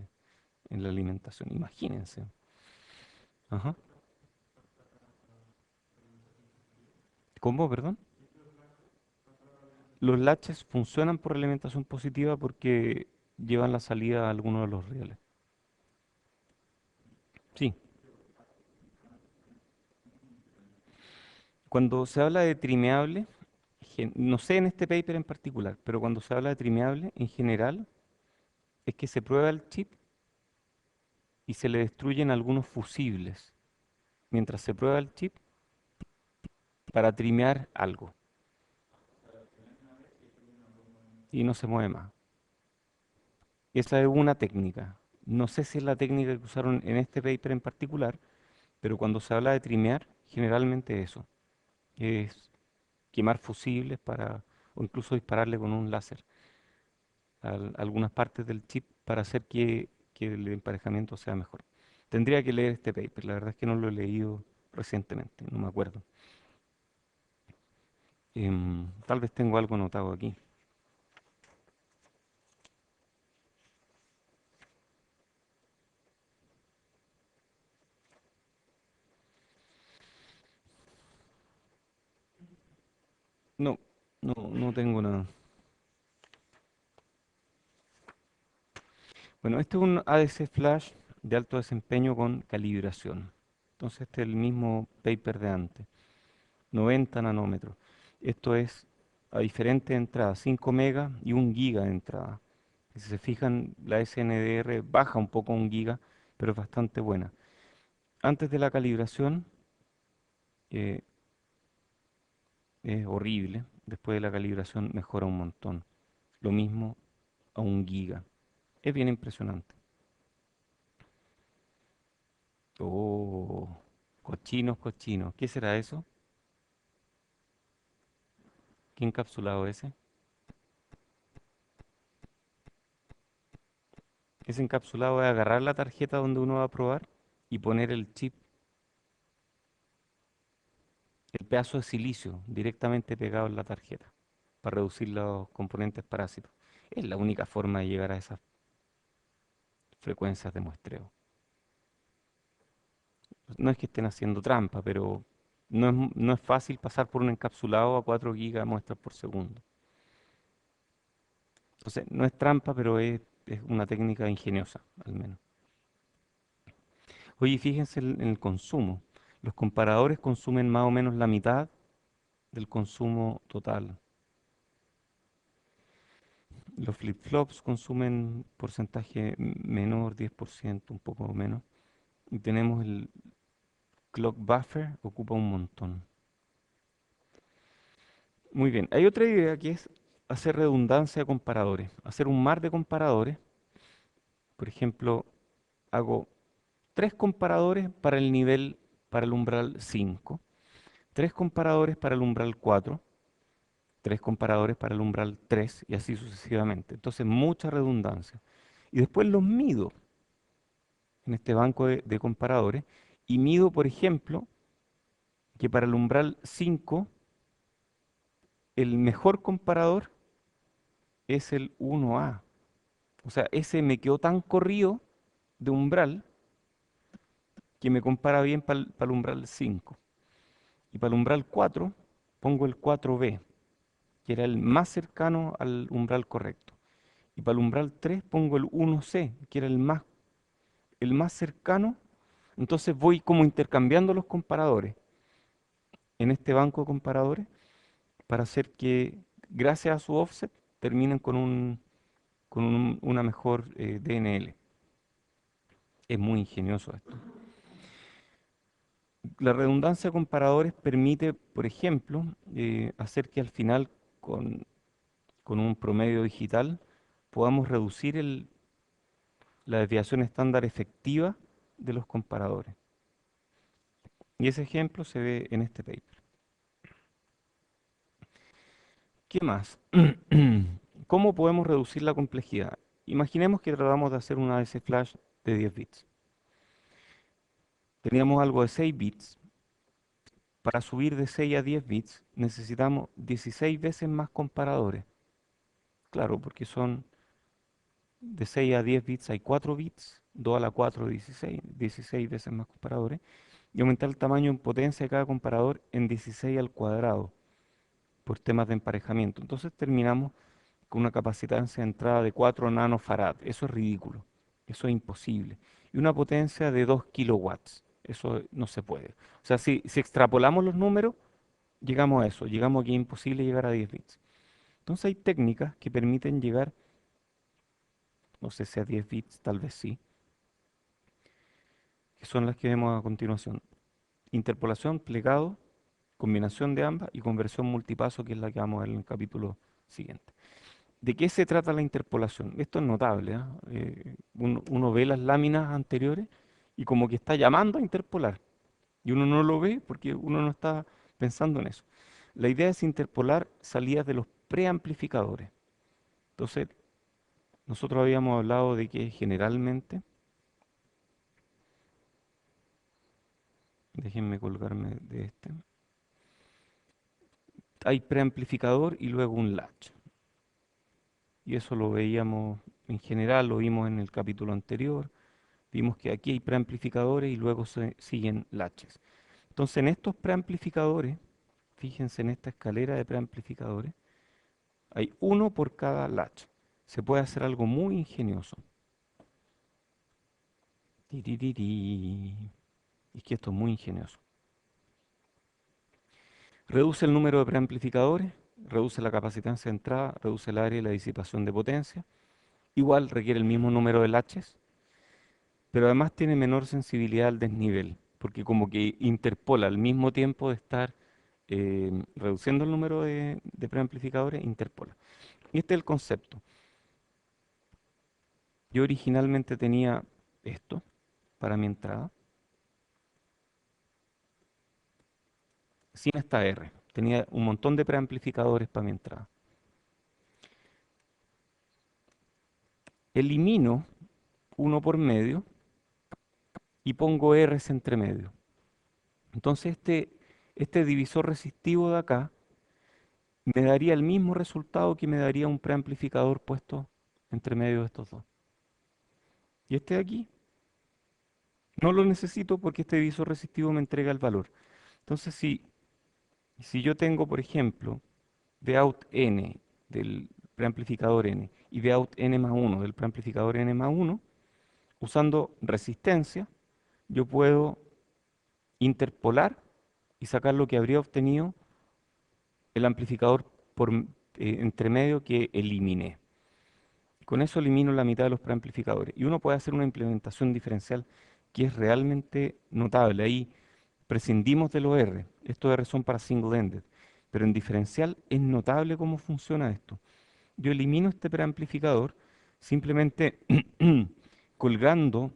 en la alimentación, imagínense. Ajá. ¿Cómo, perdón? Los latches funcionan por alimentación positiva porque llevan la salida a algunos de los rieles. Sí, cuando se habla de trimeable, no sé en este paper en particular, pero cuando se habla de trimeable, en general, es que se prueba el chip y se le destruyen algunos fusibles mientras se prueba el chip para trimear algo y no se mueve más. Esa es una técnica. No sé si es la técnica que usaron en este paper en particular, pero cuando se habla de trimear, generalmente eso es quemar fusibles para, o incluso dispararle con un láser a algunas partes del chip para hacer que el emparejamiento sea mejor. Tendría que leer este paper, la verdad es que no lo he leído recientemente, no me acuerdo. Tal vez tengo algo anotado aquí. No, no tengo nada. Bueno, este es un ADC flash de alto desempeño con calibración. Entonces este es el mismo paper de antes, 90 nanómetros. Esto es a diferentes entradas, 5 megas y 1 giga de entrada. Si se fijan, la SNDR baja un poco a 1 giga, pero es bastante buena. Antes de la calibración eh, es horrible, después de la calibración mejora un montón. Lo mismo a 1 giga. Es bien impresionante. Oh, cochinos, cochinos. ¿Qué será eso? ¿Qué encapsulado ese? Ese encapsulado es agarrar la tarjeta donde uno va a probar y poner el chip, el pedazo de silicio directamente pegado en la tarjeta para reducir los componentes parásitos. Es la única forma de llegar a esas frecuencias de muestreo. No es que estén haciendo trampa, pero no es fácil pasar por un encapsulado a 4 gigas de muestras por segundo. Entonces, no es trampa, pero es una técnica ingeniosa, al menos. Oye, fíjense en el consumo. Los comparadores consumen más o menos la mitad del consumo total. Los flip-flops consumen porcentaje menor, 10%, un poco menos. Y tenemos el clock buffer, ocupa un montón. Muy bien, hay otra idea que es hacer redundancia de comparadores. Hacer un mar de comparadores. Por ejemplo, hago 3 comparadores para el nivel, para el umbral 5, 3 comparadores para el umbral 4, 3 comparadores para el umbral 3 y así sucesivamente. Entonces, mucha redundancia. Y después los mido en este banco de comparadores y mido, por ejemplo, que para el umbral 5 el mejor comparador es el 1A. O sea, ese me quedó tan corrido de umbral que me compara bien para el umbral 5. Y para el umbral 4 pongo el 4B, que era el más cercano al umbral correcto. Y para el umbral 3 pongo el 1C, que era el más cercano. Entonces voy como intercambiando los comparadores en este banco de comparadores para hacer que, gracias a su offset, terminen con una mejor DNL. Es muy ingenioso esto. La redundancia de comparadores permite, por ejemplo, hacer que al final, con un promedio digital, podamos reducir la desviación estándar efectiva de los comparadores. Y ese ejemplo se ve en este paper. ¿Qué más? ¿Cómo podemos reducir la complejidad? Imaginemos que tratamos de hacer una ADC flash de 10 bits. Teníamos algo de 6 bits. Para subir de 6 a 10 bits necesitamos 16 veces más comparadores. Claro, porque son de 6 a 10 bits hay 4 bits, 2 a la 4, 16 veces más comparadores. y aumentar el tamaño en potencia de cada comparador en 16 al cuadrado por temas de emparejamiento. Entonces terminamos con una capacitancia de entrada de 4 nanofarad. Eso es ridículo, eso es imposible. Y una potencia de 2 kilowatts. Eso no se puede. O sea, si extrapolamos los números, llegamos a eso, llegamos a que es imposible llegar a 10 bits. Entonces hay técnicas que permiten llegar, no sé si a 10 bits, tal vez sí, que son las que vemos a continuación. Interpolación, plegado, combinación de ambas y conversión multipaso, que es la que vamos a ver en el capítulo siguiente. ¿De qué se trata la interpolación? Esto es notable, ¿ah? Uno ve las láminas anteriores y como que está llamando a interpolar. Y uno no lo ve porque uno no está pensando en eso. La idea es interpolar salidas de los preamplificadores. Entonces, nosotros habíamos hablado de que generalmente, déjenme colgarme de este, hay preamplificador y luego un latch. Y eso lo veíamos en general, lo vimos en el capítulo anterior. Vimos que aquí hay preamplificadores y luego se siguen latches. Entonces, en estos preamplificadores, fíjense en esta escalera de preamplificadores, hay uno por cada latch. Se puede hacer algo muy ingenioso. Tiririri. Y es que esto es muy ingenioso. Reduce el número de preamplificadores, reduce la capacitancia de entrada, reduce el área y la disipación de potencia. Igual requiere el mismo número de latches, pero además tiene menor sensibilidad al desnivel, porque como que interpola al mismo tiempo de estar reduciendo el número de preamplificadores, interpola. Y este es el concepto. Yo originalmente tenía esto para mi entrada, sin esta R. Tenía un montón de preamplificadores para mi entrada. Elimino uno por medio y pongo Rs entre medio. Entonces este divisor resistivo de acá me daría el mismo resultado que me daría un preamplificador puesto entre medio de estos dos. Y este de aquí no lo necesito porque este divisor resistivo me entrega el valor. Entonces, si yo tengo, por ejemplo, Vout n del preamplificador n y Vout n más 1 del preamplificador n más 1, usando resistencia, yo puedo interpolar y sacar lo que habría obtenido el amplificador entre medio que eliminé. Con eso elimino la mitad de los preamplificadores. Y uno puede hacer una implementación diferencial que es realmente notable. Ahí prescindimos de los R. Estos R son para single-ended. Pero en diferencial es notable cómo funciona esto. Yo elimino este preamplificador simplemente colgando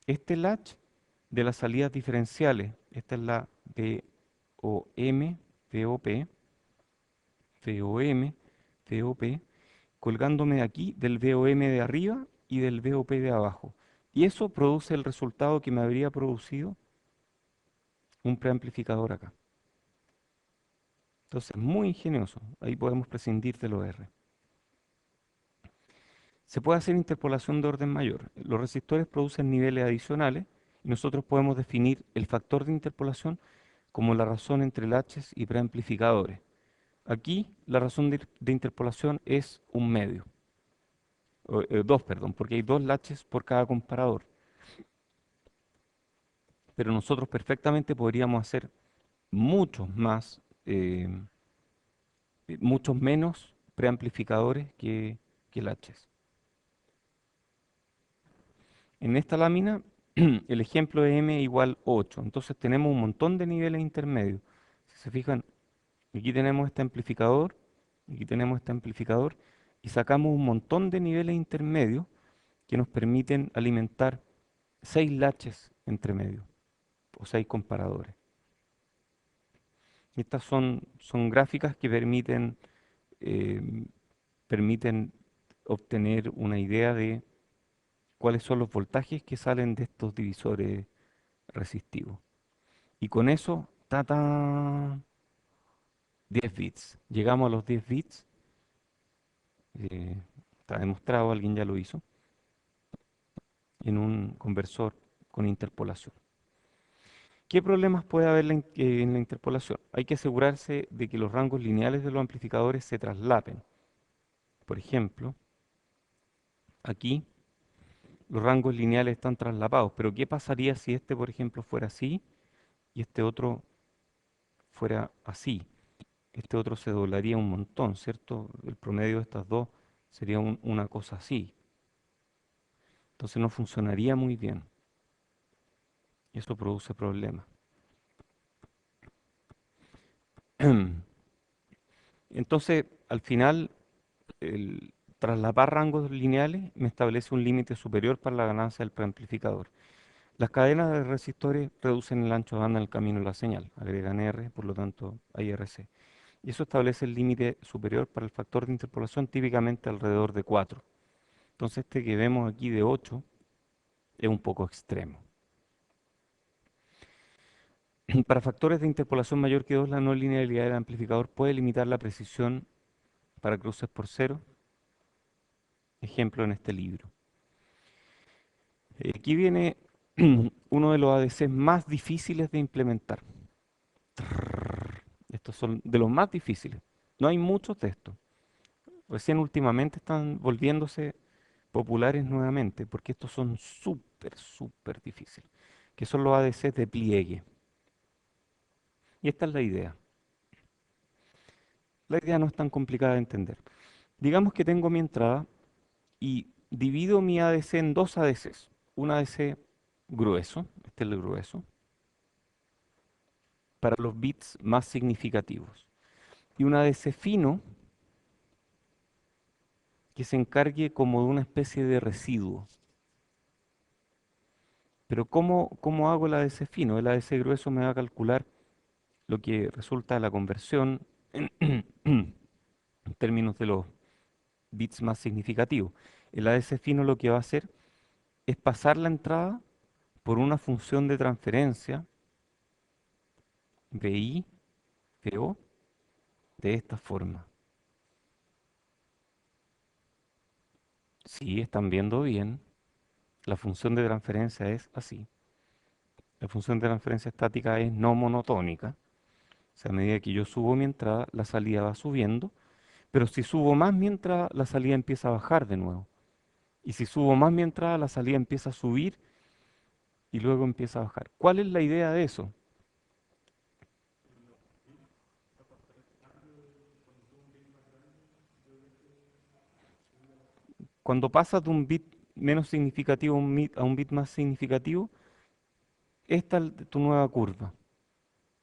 este latch de las salidas diferenciales. Esta es la VOM, VOP, VOM, VOP, colgándome de aquí del VOM de arriba y del VOP de abajo. Y eso produce el resultado que me habría producido un preamplificador acá. Entonces, muy ingenioso. Ahí podemos prescindir de los R. Se puede hacer interpolación de orden mayor. Los resistores producen niveles adicionales y nosotros podemos definir el factor de interpolación como la razón entre latches y preamplificadores. Aquí la razón de interpolación es un medio, dos, perdón, porque hay dos latches por cada comparador. Pero nosotros perfectamente podríamos hacer muchos más, muchos menos preamplificadores que latches. En esta lámina, el ejemplo de m igual 8. Entonces tenemos un montón de niveles intermedios. Si se fijan, aquí tenemos este amplificador, aquí tenemos este amplificador, y sacamos un montón de niveles intermedios que nos permiten alimentar 6 latches entre medio, o 6 comparadores. Estas son gráficas que eh, permiten obtener una idea de cuáles son los voltajes que salen de estos divisores resistivos. Y con eso, ta, 10 bits. Llegamos a los 10 bits. eh, Está demostrado, alguien ya lo hizo, en un conversor con interpolación. ¿Qué problemas puede haber en la interpolación? Hay que asegurarse de que los rangos lineales de los amplificadores se traslapen. Por ejemplo, aquí los rangos lineales están traslapados, pero ¿qué pasaría si este, por ejemplo, fuera así y este otro fuera así? Este otro se doblaría un montón, ¿cierto? El promedio de estas dos sería una cosa así. Entonces no funcionaría muy bien y eso produce problemas. Entonces, al final, el traslapar rangos lineales me establece un límite superior para la ganancia del preamplificador. Las cadenas de resistores reducen el ancho de banda en el camino de la señal, agregan R, por lo tanto hay RC. Y eso establece el límite superior para el factor de interpolación, típicamente alrededor de 4. Entonces este que vemos aquí de 8 es un poco extremo. Para factores de interpolación mayor que 2, la no linealidad del amplificador puede limitar la precisión para cruces por cero, ejemplo en este libro. Aquí viene uno de los ADCs más difíciles de implementar. Estos son de los más difíciles. No hay muchos de estos. Recién últimamente están volviéndose populares nuevamente, porque estos son súper difíciles, que son los ADCs de pliegue. Y esta es la idea. La idea no es tan complicada de entender. Digamos que tengo mi entrada y divido mi ADC en dos ADCs. Un ADC grueso, este es el grueso, para los bits más significativos. Y un ADC fino que se encargue como de una especie de residuo. Pero ¿cómo hago el ADC fino? El ADC grueso me va a calcular lo que resulta de la conversión en términos de los bits más significativos. El ADC fino lo que va a hacer es pasar la entrada por una función de transferencia VI, VO, de esta forma. Si están viendo bien, la función de transferencia es así. La función de transferencia estática es no monotónica. O sea, a medida que yo subo mi entrada, la salida va subiendo. Pero si subo más mi entrada, la salida empieza a bajar de nuevo. Y si subo más mi entrada, la salida empieza a subir y luego empieza a bajar. ¿Cuál es la idea de eso? Cuando pasas de un bit menos significativo a un bit más significativo, esta es tu nueva curva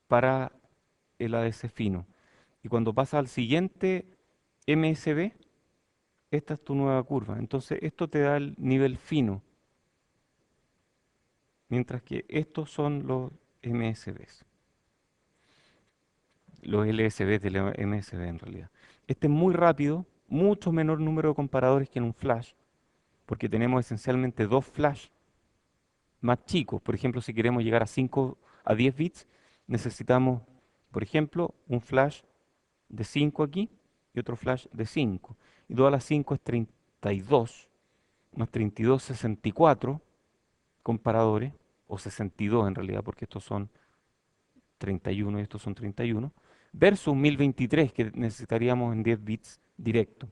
para el ADC fino. Y cuando pasas al siguiente MSB, esta es tu nueva curva. Entonces esto te da el nivel fino, mientras que estos son los MSBs, los LSBs del MSB en realidad. Este es muy rápido, mucho menor número de comparadores que en un flash, porque tenemos esencialmente dos flash más chicos. Por ejemplo, si queremos llegar a 5 a 10 bits, necesitamos, por ejemplo, un flash de 5 aquí y otro flash de 5. Y 2 a la 5 es 32, más 32, 64 comparadores, o 62 en realidad, porque estos son 31 y estos son 31, versus 1023 que necesitaríamos en 10 bits directo.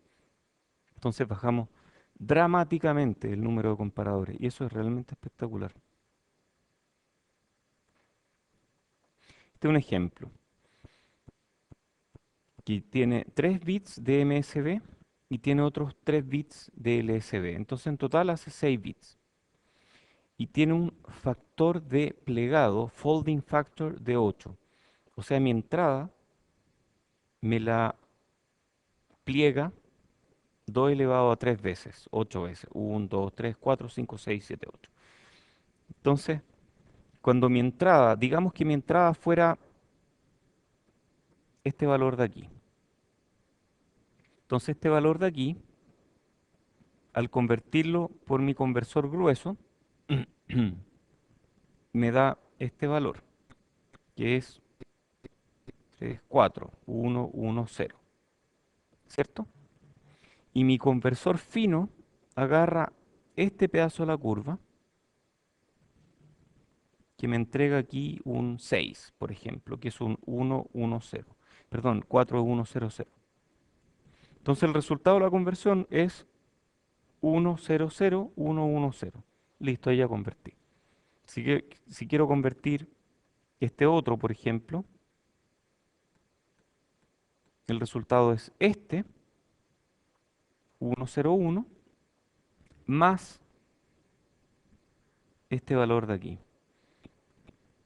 Entonces bajamos dramáticamente el número de comparadores y eso es realmente espectacular. Este es un ejemplo que tiene 3 bits de MSB y tiene otros 3 bits de LSB. Entonces en total hace 6 bits. Y tiene un factor de plegado, folding factor de 8. O sea, mi entrada me la pliega 2 elevado a 3 veces, 8 veces. 1, 2, 3, 4, 5, 6, 7, 8. Entonces, cuando mi entrada, digamos que mi entrada fuera este valor de aquí. Entonces este valor de aquí, al convertirlo por mi conversor grueso, me da este valor, que es 3, 4, 1, 1, 0. ¿Cierto? Y mi conversor fino agarra este pedazo de la curva que me entrega aquí un 6, por ejemplo, que es un 1, 1, 0. Perdón, 4, 1, 0, 0. Entonces el resultado de la conversión es 1, 0, 0, 1, 1, 0. Listo, ahí ya convertí. Si quiero convertir este otro, por ejemplo, el resultado es este, 1, 0, 1, más este valor de aquí.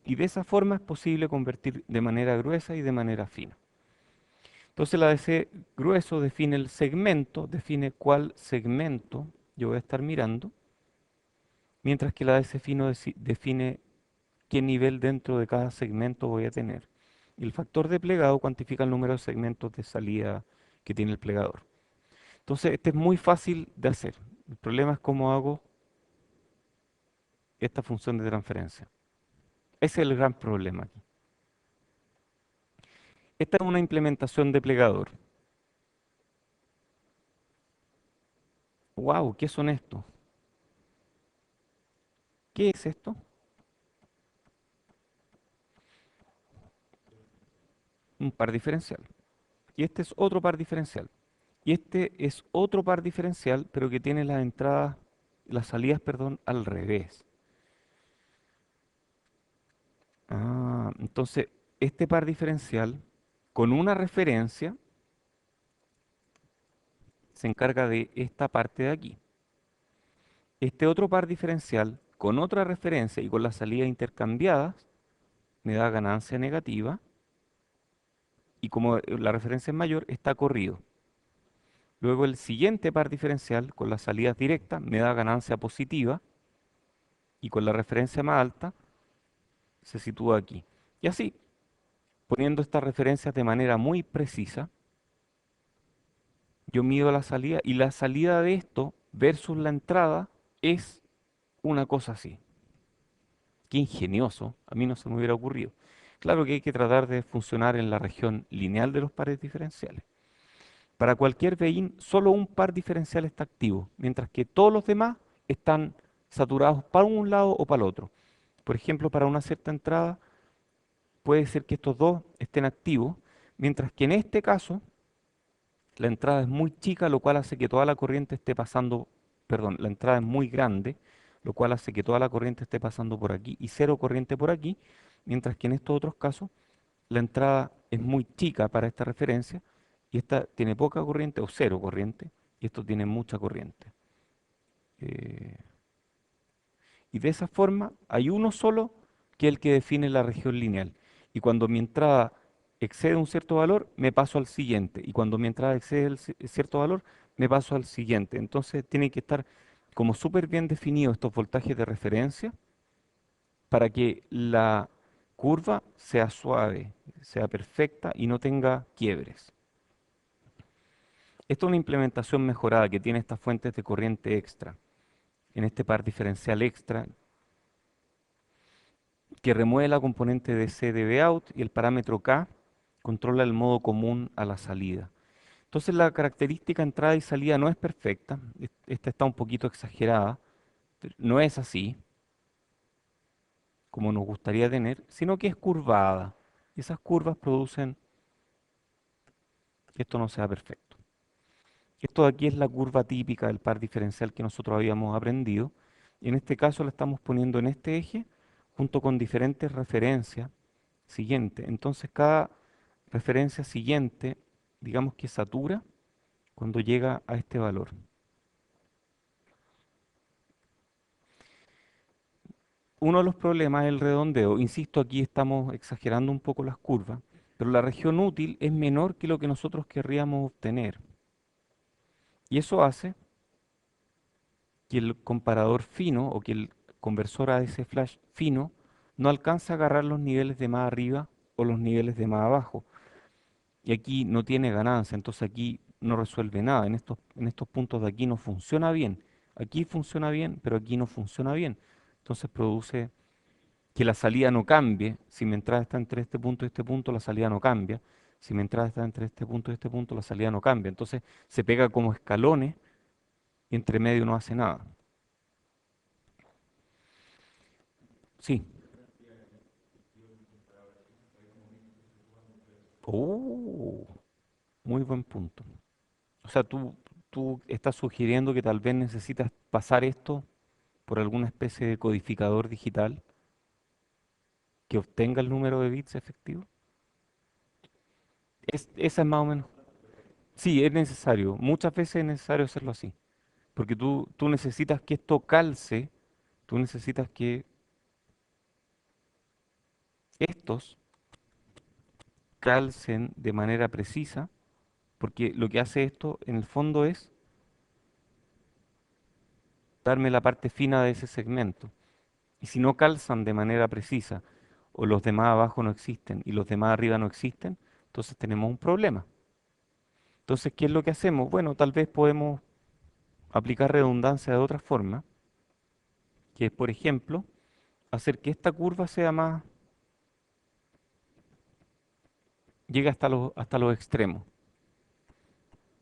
Y de esa forma es posible convertir de manera gruesa y de manera fina. Entonces la DC grueso define el segmento, define cuál segmento yo voy a estar mirando, mientras que la DC fino define qué nivel dentro de cada segmento voy a tener. Y el factor de plegado cuantifica el número de segmentos de salida que tiene el plegador. Entonces este es muy fácil de hacer. El problema es cómo hago esta función de transferencia. Ese es el gran problema aquí. Esta es una implementación de plegador. Wow, ¿qué son estos? ¿Qué es esto? Un par diferencial. Y este es otro par diferencial. Y este es otro par diferencial, pero que tiene las entradas, las salidas, perdón, al revés. Ah, entonces, este par diferencial, con una referencia, se encarga de esta parte de aquí. Este otro par diferencial, con otra referencia y con las salidas intercambiadas, me da ganancia negativa. Y como la referencia es mayor, está corrido. Luego el siguiente par diferencial, con las salidas directas, me da ganancia positiva. Y con la referencia más alta, se sitúa aquí. Y así, poniendo estas referencias de manera muy precisa, yo mido la salida y la salida de esto versus la entrada es una cosa así. Qué ingenioso, a mí no se me hubiera ocurrido. Claro que hay que tratar de funcionar en la región lineal de los pares diferenciales. Para cualquier Bein, solo un par diferencial está activo, mientras que todos los demás están saturados para un lado o para el otro. Por ejemplo, para una cierta entrada puede ser que estos dos estén activos, mientras que en este caso la entrada es muy chica, lo cual hace que toda la corriente esté pasando, perdón, la entrada es muy grande, lo cual hace que toda la corriente esté pasando por aquí y cero corriente por aquí, mientras que en estos otros casos la entrada es muy chica para esta referencia y esta tiene poca corriente o cero corriente y esto tiene mucha corriente. Eh, y de esa forma hay uno solo que es el que define la región lineal. Y cuando mi entrada excede un cierto valor, me paso al siguiente. Y cuando mi entrada excede cierto valor, me paso al siguiente. Entonces tiene que estar como súper bien definidos estos voltajes de referencia para que la curva sea suave, sea perfecta y no tenga quiebres. Esta es una implementación mejorada que tiene estas fuentes de corriente extra, en este par diferencial extra, que remueve la componente de C de Vout y el parámetro K controla el modo común a la salida. Entonces la característica entrada y salida no es perfecta, esta está un poquito exagerada, pero no es así como nos gustaría tener, sino que es curvada. Y esas curvas producen que esto no sea perfecto. Esto de aquí es la curva típica del par diferencial que nosotros habíamos aprendido. Y en este caso la estamos poniendo en este eje junto con diferentes referencias siguientes. Entonces cada referencia siguiente, digamos que satura cuando llega a este valor. Uno de los problemas es el redondeo. Insisto, aquí estamos exagerando un poco las curvas, pero la región útil es menor que lo que nosotros querríamos obtener. Y eso hace que el comparador fino o que el conversor ADC flash fino no alcanza a agarrar los niveles de más arriba o los niveles de más abajo. Y aquí no tiene ganancia, entonces aquí no resuelve nada. En estos puntos de aquí no funciona bien. Aquí funciona bien, pero aquí no funciona bien. Entonces produce que la salida no cambie. Si mi entrada está entre este punto y este punto, la salida no cambia. Si mi entrada está entre este punto y este punto, la salida no cambia. Entonces se pega como escalones y entre medio no hace nada. Sí. Oh, muy buen punto. O sea, tú estás sugiriendo que tal vez necesitas pasar esto por alguna especie de codificador digital que obtenga el número de bits efectivo. Esa es más o menos. Sí, es necesario. Muchas veces es necesario hacerlo así. Porque tú necesitas que esto calce, tú necesitas que estos calcen de manera precisa, porque lo que hace esto en el fondo es darme la parte fina de ese segmento. Y si no calzan de manera precisa, o los demás abajo no existen y los demás arriba no existen, entonces tenemos un problema. Entonces, ¿qué es lo que hacemos? Bueno, tal vez podemos aplicar redundancia de otra forma, que es, por ejemplo, hacer que esta curva sea más, llegue hasta los extremos.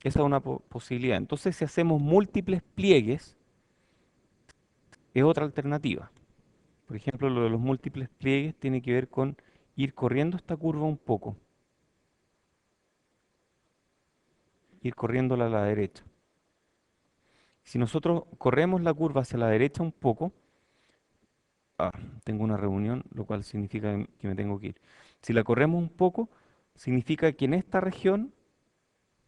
Esa es una posibilidad. Entonces, si hacemos múltiples pliegues, es otra alternativa. Por ejemplo, lo de los múltiples pliegues tiene que ver con ir corriendo esta curva un poco, ir corriéndola a la derecha. Si nosotros corremos la curva hacia la derecha un poco, ah, tengo una reunión, lo cual significa que me tengo que ir. Si la corremos un poco, significa que en esta región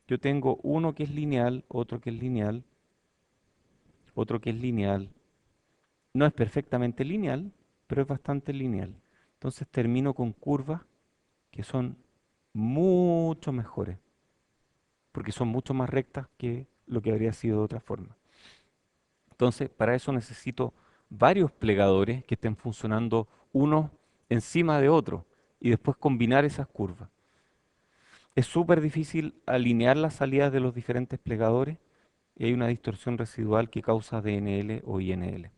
yo tengo uno que es lineal, otro que es lineal, otro que es lineal. No es perfectamente lineal, pero es bastante lineal. Entonces termino con curvas que son mucho mejores, porque son mucho más rectas que lo que habría sido de otra forma. Entonces, para eso necesito varios plegadores que estén funcionando uno encima de otro y después combinar esas curvas. Es súper difícil alinear las salidas de los diferentes plegadores y hay una distorsión residual que causa DNL o INL.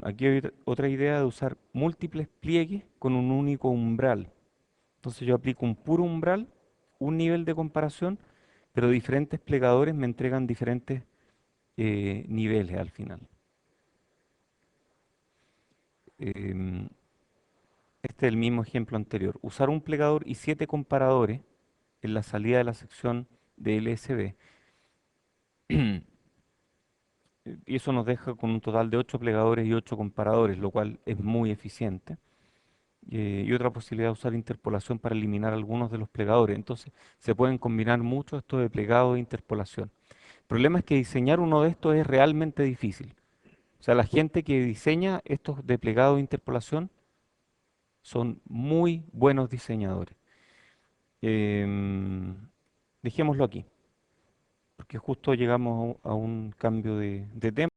Aquí hay otra idea de usar múltiples pliegues con un único umbral. Entonces yo aplico un puro umbral, un nivel de comparación, pero diferentes plegadores me entregan diferentes niveles al final. Em, Este es el mismo ejemplo anterior. Usar un plegador y 7 comparadores en la salida de la sección de LSB. Y eso nos deja con un total de 8 plegadores y 8 comparadores, lo cual es muy eficiente. Y otra posibilidad es usar interpolación para eliminar algunos de los plegadores. Entonces, se pueden combinar mucho esto de plegado e interpolación. El problema es que diseñar uno de estos es realmente difícil. O sea, la gente que diseña estos de plegado e interpolación son muy buenos diseñadores. Em, Dejémoslo aquí, porque justo llegamos a un cambio de tema.